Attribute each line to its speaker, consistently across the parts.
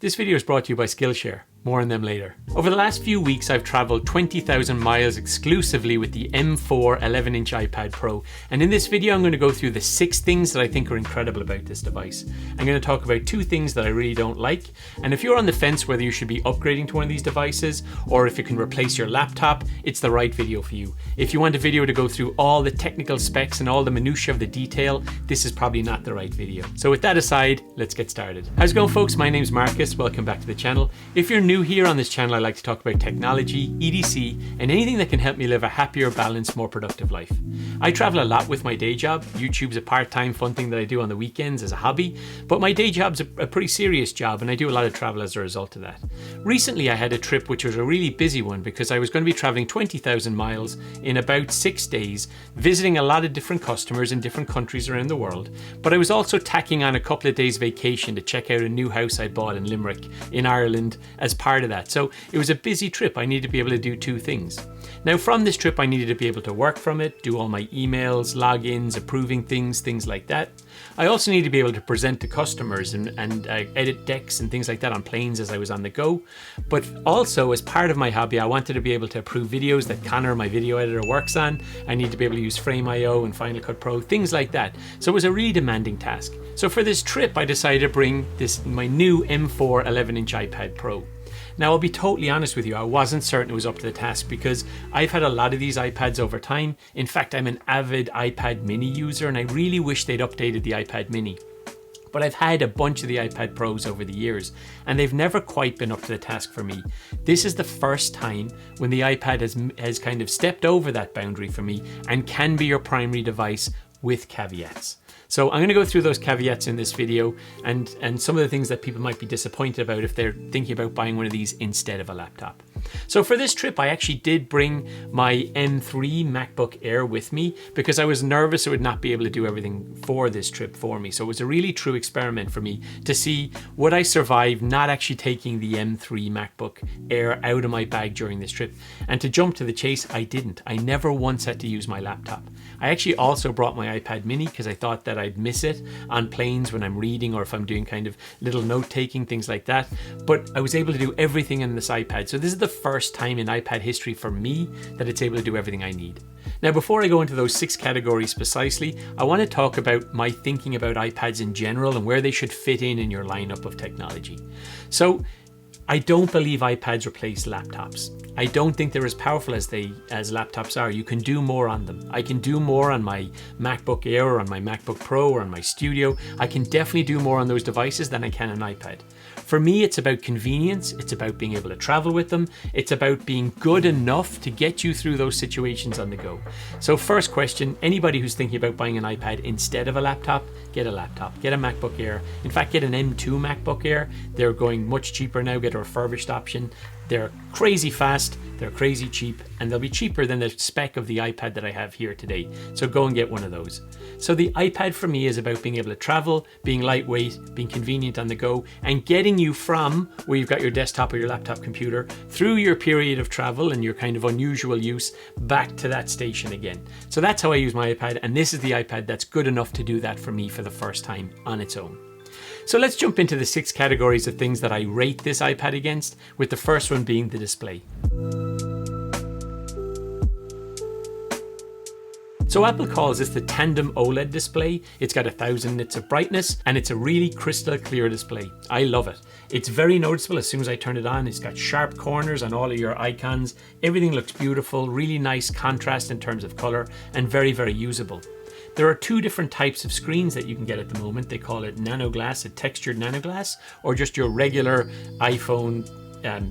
Speaker 1: This video is brought to you by Skillshare. More on them later. Over the last few weeks, I've traveled 20,000 miles exclusively with the M4 11-inch iPad Pro. And in this video, I'm going to go through the 6 things that I think are incredible about this device. I'm going to talk about 2 things that I really don't like. And if you're on the fence whether you should be upgrading to one of these devices or if it can replace your laptop, it's the right video for you. If you want a video to go through all the technical specs and all the minutiae of the detail, this is probably not the right video. So with that aside, let's get started. How's it going, folks? My name's Marcus. Welcome back to the channel. If you're new here on this channel, I like to talk about technology, EDC, and anything that can help me live a happier, balanced, more productive life. I travel a lot with my day job. YouTube's a part-time fun thing that I do on the weekends as a hobby, but my day job's a pretty serious job and I do a lot of travel as a result of that. Recently, I had a trip which was a really busy one because I was going to be traveling 20,000 miles in about 6 days, visiting a lot of different customers in different countries around the world, but I was also tacking on a couple of days vacation to check out a new house I bought in Limerick in Ireland as part of that. So it was a busy trip. I needed to be able to do 2 things. Now from this trip, I needed to be able to work from it, do all my emails, logins, approving things like that. I also needed to be able to present to customers and edit decks and things like that on planes as I was on the go. But also as part of my hobby, I wanted to be able to approve videos that Connor, my video editor, works on. I need to be able to use Frame.io and Final Cut Pro, things like that. So it was a really demanding task. So for this trip, I decided to bring my new M4 11-inch iPad Pro. Now, I'll be totally honest with you, I wasn't certain it was up to the task because I've had a lot of these iPads over time. In fact, I'm an avid iPad mini user and I really wish they'd updated the iPad mini. But I've had a bunch of the iPad Pros over the years and they've never quite been up to the task for me. This is the first time when the iPad has kind of stepped over that boundary for me and can be your primary device with caveats. So I'm going to go through those caveats in this video and some of the things that people might be disappointed about if they're thinking about buying one of these instead of a laptop. So for this trip, I actually did bring my M3 MacBook Air with me because I was nervous it would not be able to do everything for this trip for me. So it was a really true experiment for me to see would I survive not actually taking the M3 MacBook Air out of my bag during this trip. And to jump to the chase, I didn't. I never once had to use my laptop. I actually also brought my iPad mini because I thought that I'd miss it on planes when I'm reading or if I'm doing kind of little note taking, things like that. But I was able to do everything in this iPad. So this is the first time in iPad history for me that it's able to do everything I need. Now, before I go into those 6 categories precisely, I want to talk about my thinking about iPads in general and where they should fit in your lineup of technology. So I don't believe iPads replace laptops. I don't think they're as powerful as laptops are. You can do more on them. I can do more on my MacBook Air or on my MacBook Pro or on my Studio. I can definitely do more on those devices than I can on iPad. For me, it's about convenience. It's about being able to travel with them. It's about being good enough to get you through those situations on the go. So first question, anybody who's thinking about buying an iPad instead of a laptop, get a laptop, get a MacBook Air. In fact, get an M2 MacBook Air. They're going much cheaper now, get a refurbished option. They're crazy fast, they're crazy cheap, and they'll be cheaper than the spec of the iPad that I have here today. So go and get one of those. So the iPad for me is about being able to travel, being lightweight, being convenient on the go, and getting you from where you've got your desktop or your laptop computer through your period of travel and your kind of unusual use back to that station again. So that's how I use my iPad, and this is the iPad that's good enough to do that for me for the first time on its own. So let's jump into the 6 categories of things that I rate this iPad against, with the first one being the display. So Apple calls this the tandem OLED display. It's got 1000 nits of brightness and it's a really crystal clear display. I love it. It's very noticeable as soon as I turn it on. It's got sharp corners on all of your icons. Everything looks beautiful, really nice contrast in terms of color, and very, very usable. There are 2 different types of screens that you can get at the moment. They call it nanoglass, a textured nanoglass, or just your regular iPhone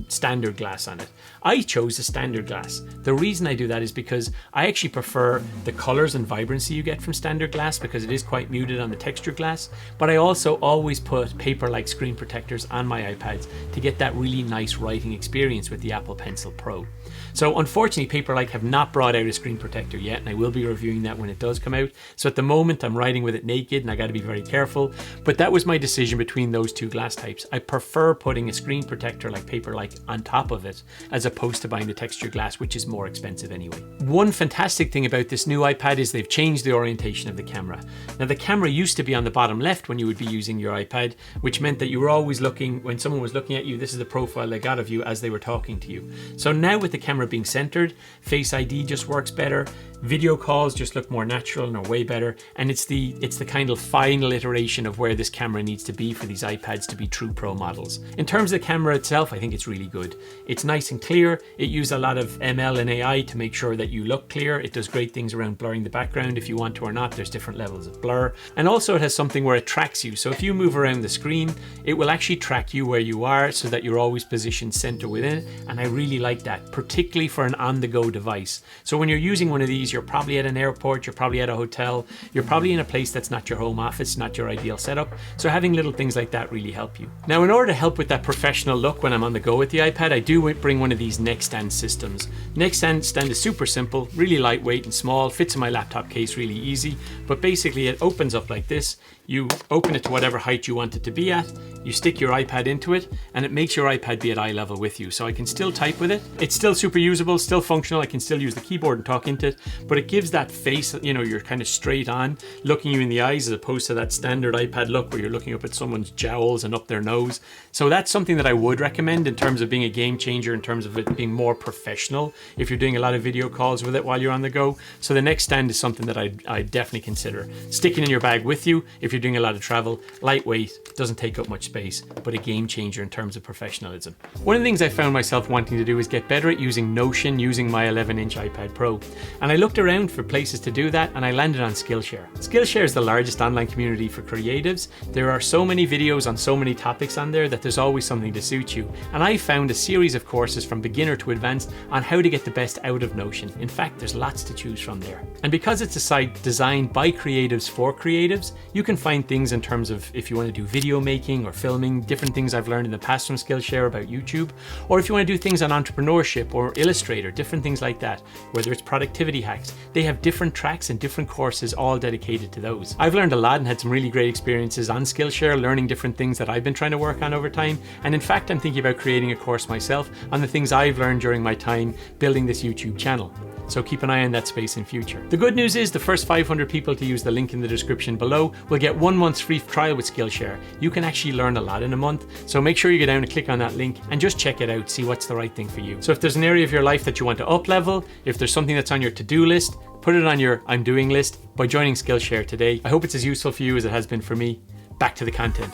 Speaker 1: standard glass on it. I chose the standard glass. The reason I do that is because I actually prefer the colors and vibrancy you get from standard glass because it is quite muted on the textured glass, but I also always put paper-like screen protectors on my iPads to get that really nice writing experience with the Apple Pencil Pro. So unfortunately, Paperlike have not brought out a screen protector yet, and I will be reviewing that when it does come out. So at the moment, I'm writing with it naked, and I got to be very careful. But that was my decision between those two glass types. I prefer putting a screen protector like Paperlike wallpaper like on top of it, as opposed to buying the textured glass, which is more expensive anyway. One fantastic thing about this new iPad is they've changed the orientation of the camera. Now the camera used to be on the bottom left when you would be using your iPad, which meant that you were always looking, when someone was looking at you, this is the profile they got of you as they were talking to you. So now with the camera being centered, Face ID just works better. Video calls just look more natural and are way better. And it's the kind of final iteration of where this camera needs to be for these iPads to be true pro models. In terms of the camera itself, I think it's really good. It's nice and clear. It uses a lot of ML and AI to make sure that you look clear. It does great things around blurring the background if you want to or not. There's different levels of blur. And also it has something where it tracks you. So if you move around the screen, it will actually track you where you are so that you're always positioned center within it. And I really like that, particularly for an on-the-go device. So when you're using one of these, you're probably at an airport, you're probably at a hotel, you're probably in a place that's not your home office, not your ideal setup. So having little things like that really help you. Now, in order to help with that professional look when I'm on the go with the iPad, I do bring one of these neck stand systems. Neck stand is super simple, really lightweight and small, fits in my laptop case really easy, but basically it opens up like this. You open it to whatever height you want it to be at, you stick your iPad into it, and it makes your iPad be at eye level with you. So I can still type with it. It's still super usable, still functional. I can still use the keyboard and talk into it, but it gives that face, you know, you're kind of straight on, looking you in the eyes, as opposed to that standard iPad look where you're looking up at someone's jowls and up their nose. So that's something that I would recommend in terms of being a game changer, in terms of it being more professional if you're doing a lot of video calls with it while you're on the go. So the neck stand is something that I definitely consider. Sticking in your bag with you if you're doing a lot of travel, lightweight, doesn't take up much space, but a game changer in terms of professionalism. One of the things I found myself wanting to do is get better at using Notion using my 11-inch iPad Pro. And I looked around for places to do that, and I landed on Skillshare. Skillshare is the largest online community for creatives. There are so many videos on so many topics on there that there's always something to suit you. And I found a series of courses from beginner to advanced on how to get the best out of Notion. In fact, there's lots to choose from there. And because it's a site designed by creatives for creatives, you can find things in terms of if you want to do video making or filming, different things I've learned in the past from Skillshare about YouTube, or if you want to do things on entrepreneurship or Illustrator, different things like that, whether it's productivity hacks, they have different tracks and different courses all dedicated to those. I've learned a lot and had some really great experiences on Skillshare, learning different things that I've been trying to work on over time. And in fact, I'm thinking about creating a course myself on the things I've learned during my time building this YouTube channel. So keep an eye on that space in future. The good news is the first 500 people to use the link in the description below will get 1 month's free trial with Skillshare. You can actually learn a lot in a month. So make sure you go down and click on that link and just check it out, see what's the right thing for you. So if there's an area of your life that you want to up level, if there's something that's on your to-do list, put it on your I'm doing list by joining Skillshare today. I hope it's as useful for you as it has been for me. Back to the content.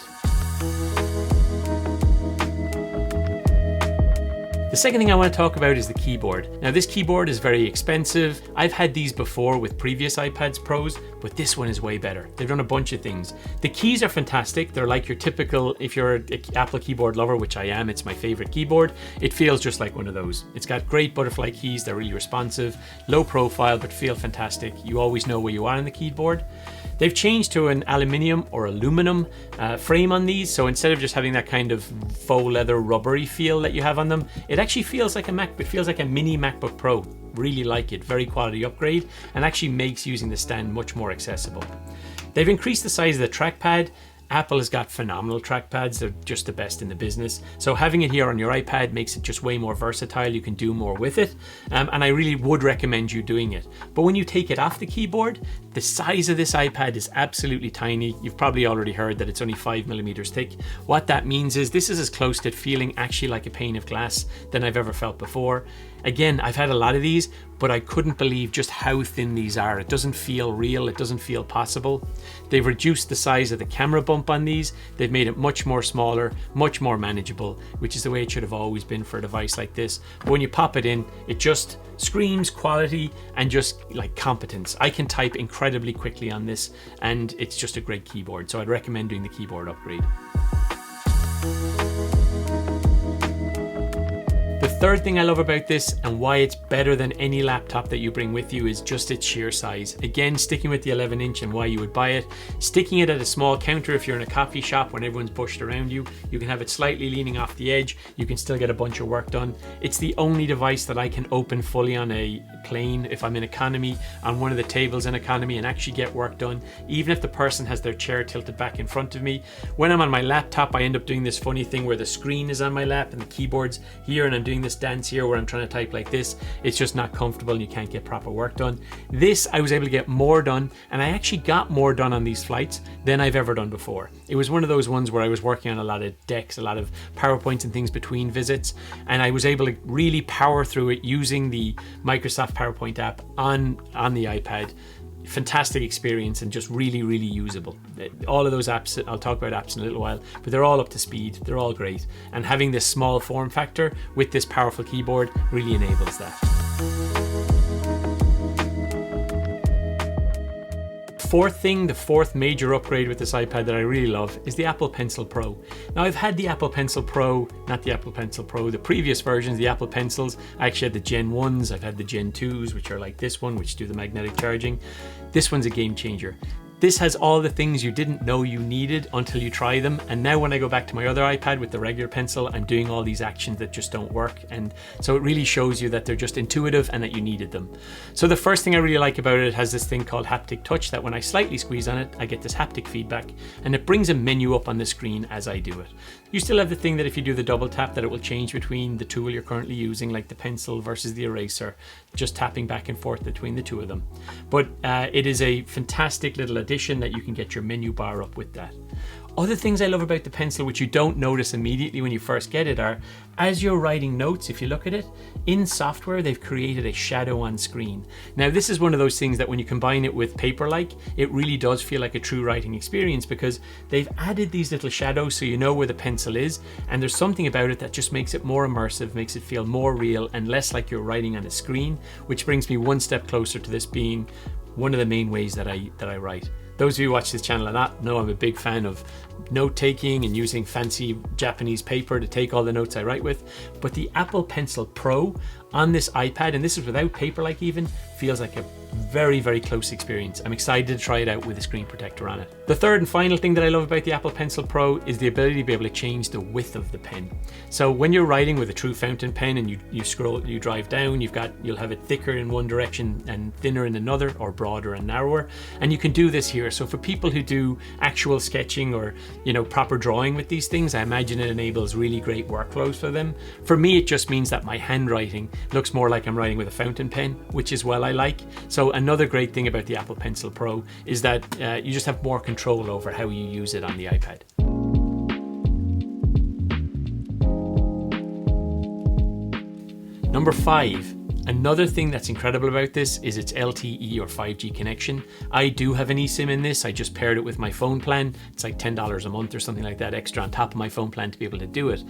Speaker 1: The second thing I want to talk about is the keyboard. Now this keyboard is very expensive. I've had these before with previous iPads Pros, but this one is way better. They've done a bunch of things. The keys are fantastic. They're like your typical, if you're an Apple keyboard lover, which I am, it's my favorite keyboard. It feels just like one of those. It's got great butterfly keys. They're really responsive, low profile, but feel fantastic. You always know where you are on the keyboard. They've changed to an aluminium or aluminum frame on these. So instead of just having that kind of faux leather rubbery feel that you have on them, it actually feels like a Mac. It feels like a mini MacBook Pro. Really like it, very quality upgrade, and actually makes using the stand much more accessible. They've increased the size of the trackpad. Apple has got phenomenal trackpads. They're just the best in the business. So having it here on your iPad makes it just way more versatile. You can do more with it. And I really would recommend you doing it. But when you take it off the keyboard, the size of this iPad is absolutely tiny. You've probably already heard that it's only 5mm thick. What that means is this is as close to feeling actually like a pane of glass than I've ever felt before. Again, I've had a lot of these, but I couldn't believe just how thin these are. It doesn't feel real. It doesn't feel possible. They've reduced the size of the camera bump on these. They've made it much more smaller, much more manageable, which is the way it should have always been for a device like this. But when you pop it in, it just screams quality and just like competence. I can type incredibly quickly on this, and it's just a great keyboard. So I'd recommend doing the keyboard upgrade. The third thing I love about this and why it's better than any laptop that you bring with you is just its sheer size. Again, sticking with the 11-inch and why you would buy it, sticking it at a small counter if you're in a coffee shop when everyone's pushed around you. You can have it slightly leaning off the edge. You can still get a bunch of work done. It's the only device that I can open fully on a plane if I'm in economy, on one of the tables in economy, and actually get work done, even if the person has their chair tilted back in front of me. When I'm on my laptop, I end up doing this funny thing where the screen is on my lap and the keyboard's here, and I'm doing this dance here where I'm trying to type like this. It's just not comfortable and you can't get proper work done. This, I was able to get more done, and I actually got more done on these flights than I've ever done before. It was one of those ones where I was working on a lot of decks, a lot of PowerPoints and things between visits, and I was able to really power through it using the Microsoft PowerPoint app on the iPad. Fantastic experience and just really, really usable. All of those apps, I'll talk about apps in a little while, but they're all up to speed. They're all great. And having this small form factor with this powerful keyboard really enables that. Fourth thing, the fourth major upgrade with this iPad that I really love is the Apple Pencil Pro. Now I've had the Apple Pencil Pro, not the Apple Pencil Pro, the previous versions, the Apple Pencils. I actually had the Gen 1s, I've had the Gen 2s, which are like this one, which do the magnetic charging. This one's a game changer. This has all the things you didn't know you needed until you try them. And now when I go back to my other iPad with the regular pencil, I'm doing all these actions that just don't work. And so it really shows you that they're just intuitive and that you needed them. So the first thing I really like about it has this thing called haptic touch, that when I slightly squeeze on it, I get this haptic feedback and it brings a menu up on the screen as I do it. You still have the thing that if you do the double tap that it will change between the tool you're currently using, like the pencil versus the eraser, just tapping back and forth between the two of them. But it is a fantastic little addition that you can get your menu bar up with that. Other things I love about the pencil, which you don't notice immediately when you first get it, are as you're writing notes, if you look at it, in software, they've created a shadow on screen. Now, this is one of those things that when you combine it with Paperlike, it really does feel like a true writing experience because they've added these little shadows so you know where the pencil is, and there's something about it that just makes it more immersive, makes it feel more real and less like you're writing on a screen, which brings me one step closer to this being one of the main ways that I write. Those of you who watch this channel or not know I'm a big fan of note-taking and using fancy Japanese paper to take all the notes I write with. But the Apple Pencil Pro on this iPad, and this is without Paperlike even, feels like a very, very close experience. I'm excited to try it out with a screen protector on it. The third and final thing that I love about the Apple Pencil Pro is the ability to be able to change the width of the pen. So when you're writing with a true fountain pen and you drive down, you'll have it thicker in one direction and thinner in another, or broader and narrower. And you can do this here. So for people who do actual sketching or proper drawing with these things, I imagine it enables really great workflows for them. For me, it just means that my handwriting looks more like I'm writing with a fountain pen, which is what I like. So another great thing about the Apple Pencil Pro is that you just have more control over how you use it on the iPad. Number 5. Another thing that's incredible about this is its LTE or 5G connection. I do have an eSIM in this. I just paired it with my phone plan. It's like $10 a month or something like that extra on top of my phone plan to be able to do it.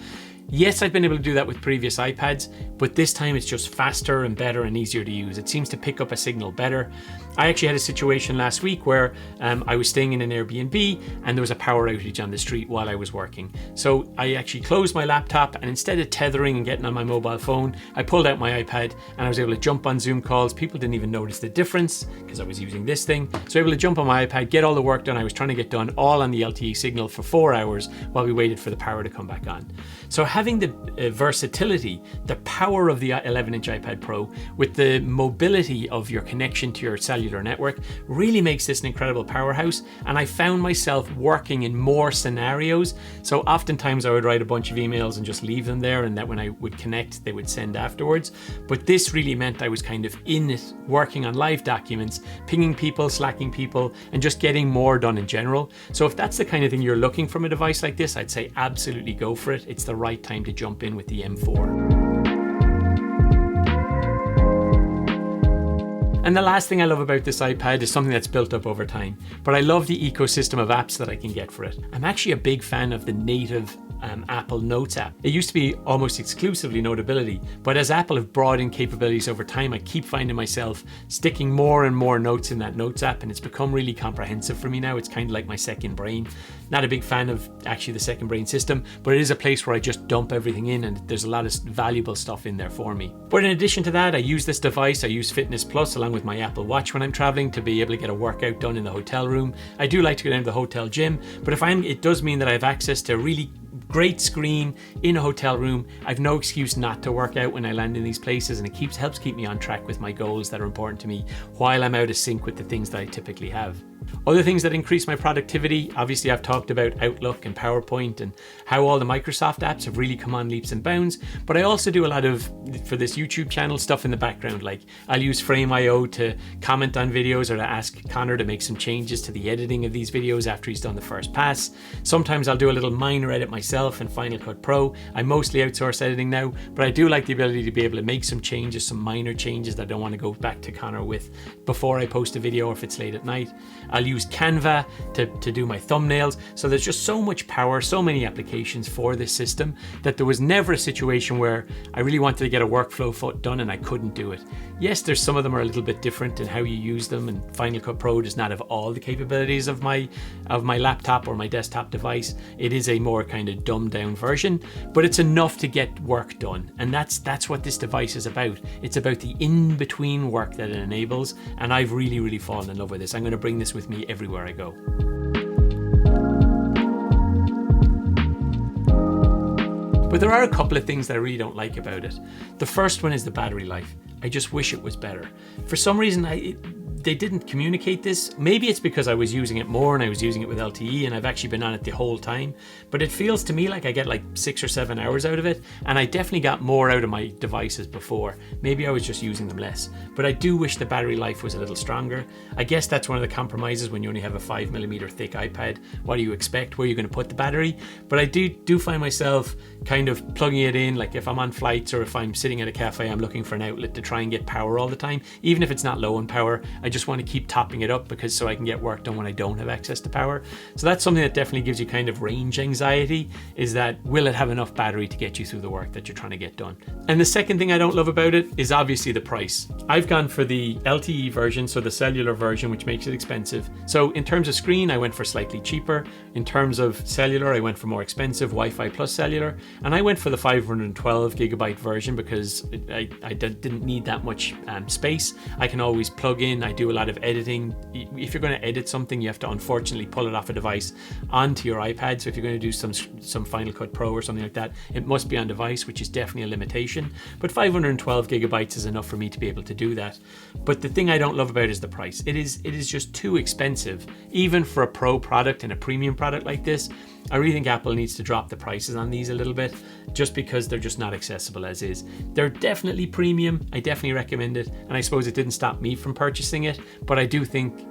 Speaker 1: Yes, I've been able to do that with previous iPads, but this time it's just faster and better and easier to use. It seems to pick up a signal better. I actually had a situation last week where I was staying in an Airbnb and there was a power outage on the street while I was working. So I actually closed my laptop, and instead of tethering and getting on my mobile phone, I pulled out my iPad and I was able to jump on Zoom calls. People didn't even notice the difference because I was using this thing. So I was able to jump on my iPad, get all the work done I was trying to get done, all on the LTE signal for 4 hours while we waited for the power to come back on. So having the versatility, the power of the 11-inch iPad Pro with the mobility of your connection to your cellular network really makes this an incredible powerhouse. And I found myself working in more scenarios. So oftentimes I would write a bunch of emails and just leave them there, and that when I would connect, they would send afterwards. But this really meant I was kind of in it, working on live documents, pinging people, slacking people, and just getting more done in general. So if that's the kind of thing you're looking from a device like this, I'd say absolutely go for it. It's the right time to jump in with the M4. And the last thing I love about this iPad is something that's built up over time, but I love the ecosystem of apps that I can get for it. I'm actually a big fan of the native Apple Notes app. It used to be almost exclusively Notability, but as Apple have brought in capabilities over time, I keep finding myself sticking more and more notes in that Notes app, and it's become really comprehensive for me now. It's kind of like my second brain. Not a big fan of actually the second brain system, but it is a place where I just dump everything in, and there's a lot of valuable stuff in there for me. But in addition to that, I use this device. I use Fitness Plus along with my Apple Watch when I'm traveling to be able to get a workout done in the hotel room. I do like to go down to the hotel gym, but it does mean that I have access to a really great screen in a hotel room. I've no excuse not to work out when I land in these places, and it helps keep me on track with my goals that are important to me while I'm out of sync with the things that I typically have. Other things that increase my productivity, obviously I've talked about Outlook and PowerPoint and how all the Microsoft apps have really come on leaps and bounds, but I also do a lot of, for this YouTube channel, stuff in the background. Like I'll use Frame.io to comment on videos or to ask Connor to make some changes to the editing of these videos after he's done the first pass. Sometimes I'll do a little minor edit myself in Final Cut Pro. I mostly outsource editing now, but I do like the ability to be able to make some changes, some minor changes that I don't want to go back to Connor with before I post a video or if it's late at night. I'll use Canva to do my thumbnails. So there's just so much power, so many applications for this system that there was never a situation where I really wanted to get a workflow done and I couldn't do it. Yes, there's some of them are a little bit different in how you use them, and Final Cut Pro does not have all the capabilities of my laptop or my desktop device. It is a more kind of dumbed down version, but it's enough to get work done. And that's what this device is about. It's about the in-between work that it enables, and I've really fallen in love with this. I'm going to bring this with me everywhere I go. But there are a couple of things that I really don't like about it. The first one is the battery life. I just wish it was better. For some reason, they didn't communicate this. Maybe it's because I was using it more and I was using it with LTE and I've actually been on it the whole time, but it feels to me like I get like 6 or 7 hours out of it, and I definitely got more out of my devices before. Maybe I was just using them less, but I do wish the battery life was a little stronger. I guess that's one of the compromises when you only have a 5mm thick iPad. What do you expect? Where are you going to put the battery? But I do find myself kind of plugging it in, like if I'm on flights or if I'm sitting at a cafe, I'm looking for an outlet to try and get power all the time. Even if it's not low on power, I just want to keep topping it up because so I can get work done when I don't have access to power. So that's something that definitely gives you kind of range anxiety, is that will it have enough battery to get you through the work that you're trying to get done? And the second thing I don't love about it is obviously the price. I've gone for the LTE version, so the cellular version, which makes it expensive. So in terms of screen, I went for slightly cheaper. In terms of cellular, I went for more expensive, Wi-Fi plus cellular, and I went for the 512GB version because I didn't need that much space. I can always plug in. I do a lot of editing. If you're going to edit something, you have to unfortunately pull it off a device onto your iPad. So if you're going to do some Final Cut Pro or something like that, it must be on device, which is definitely a limitation. But 512GB is enough for me to be able to do that. But the thing I don't love about it is the price. It is just too expensive, even for a pro product and a premium product like this. I really think Apple needs to drop the prices on these a little bit, just because they're just not accessible as is. They're definitely premium. I definitely recommend it. And I suppose it didn't stop me from purchasing it, but I do think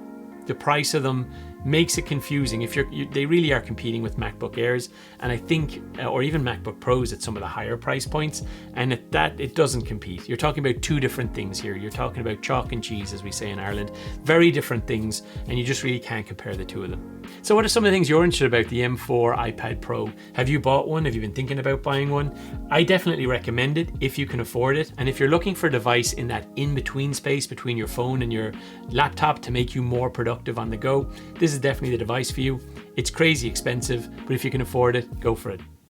Speaker 1: the price of them makes it confusing. If they really are competing with MacBook Airs, and I think, or even MacBook Pros at some of the higher price points, and at that it doesn't compete. You're talking about two different things here. You're talking about chalk and cheese, as we say in Ireland, very different things, and you just really can't compare the two of them. So what are some of the things you're interested about the M4 iPad Pro? Have you bought one? Have you been thinking about buying one? I definitely recommend it if you can afford it, and if you're looking for a device in that in-between space between your phone and your laptop to make you more productive on the go, this is definitely the device for you. It's crazy expensive, but if you can afford it, go for it.